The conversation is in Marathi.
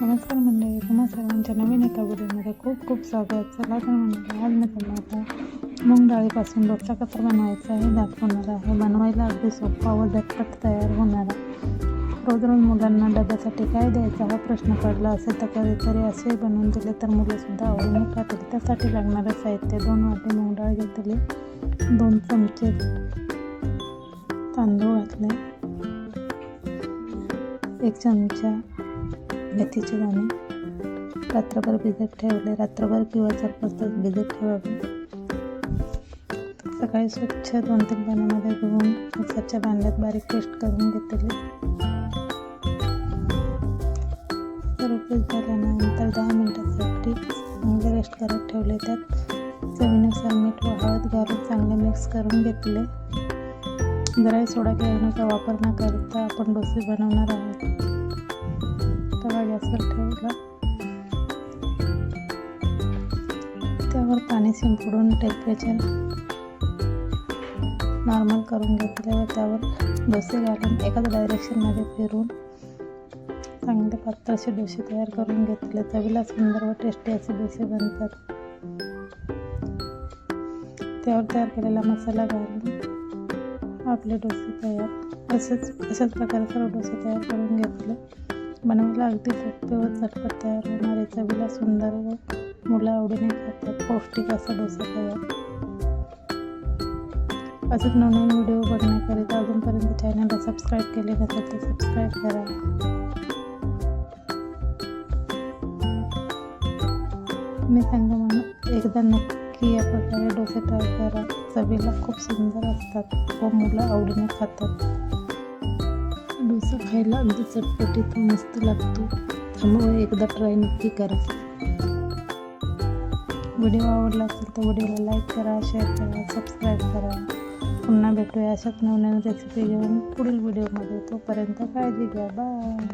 नमस्कार मंडळी, तुम्हा सर्वांच्या नवीन एका व्हिडिओमध्ये खूप खूप स्वागत. चला तर मंडळी, आज मी तुम्हाला मूग डाळीपासून डोसा कसा बनवायचा हे दाखवणार आहे. बनवायला अगदी सोपा व झटपट तयार होणारा. रोज रोज मुलांना डब्यासाठी काय द्यायचा हा प्रश्न पडला असेल तर कधीतरी असे बनवून दिले तर मुलंसुद्धा आवडीने खातील. त्यासाठी लागणारं साहित्य: 2 वाटी मूग डाळ घेतली, 2 चमचे तांदूळ घातले, 1 चमचा मेथीचे दाणे रात्रभर भिजत ठेवले. रात्रभर किंवा 4-5 तास भिजत ठेवावे. सकाळी स्वच्छ 2-3 पाण्यामध्ये धुवून मिक्सरच्या भांड्यात बारीक पेस्ट करून घेतली. सर्व पेस्ट झाल्यानंतर 10 मिनिटांसाठी चांगले रेस्ट करत ठेवले. त्यात चवीनुसार मीठ व हळद घालून चांगले मिक्स करून घेतले. जराही सोडा किंवा वापर न करता आपण डोसे बनवणार आहोत. तवा गॅसवर ठेवला, त्यावर पाणी शिंपडून टेम्परेचर नॉर्मल करून घेतले व त्यावर डोसे घालून एकाच डायरेक्शनमध्ये फिरून चांगले पातळ असे डोसे तयार करून घेतले. चवीला सुंदर व टेस्टी असे डोसे बनतात. त्यावर तयार केलेला मसाला घालून आपले डोसे तयार. अशाच प्रकारे सर्व डोसे तयार करून घेतले. बनवायला अगदी सोपे व झटपट तयार होणारे, चवीला सुंदर व मुलं आवडीने खातात पौष्टिक असा डोसा तयार. असेच नवनवीन व्हिडिओ बघण्याकरिता अजूनपर्यंत चॅनलला सबस्क्राईब केले नसेल तर सबस्क्राईब करा. मी सांगा म्हणून एकदा नक्की या प्रकारे डोसे ट्राय करा. चवीला खूप सुंदर असतात व मुलं आवडीने खातात. डोसा खायला अगदी चटपटीत व मस्त लागतो, त्यामुळे एकदा ट्राय नक्की करा. व्हिडिओ आवडला असेल तर व्हिडिओला लाईक करा, शेअर करा, सबस्क्राईब करा. पुन्हा भेटूया अशाच नवनवीन रेसिपी घेऊन पुढील व्हिडिओमध्ये. तोपर्यंत काळजी घ्या. बाय.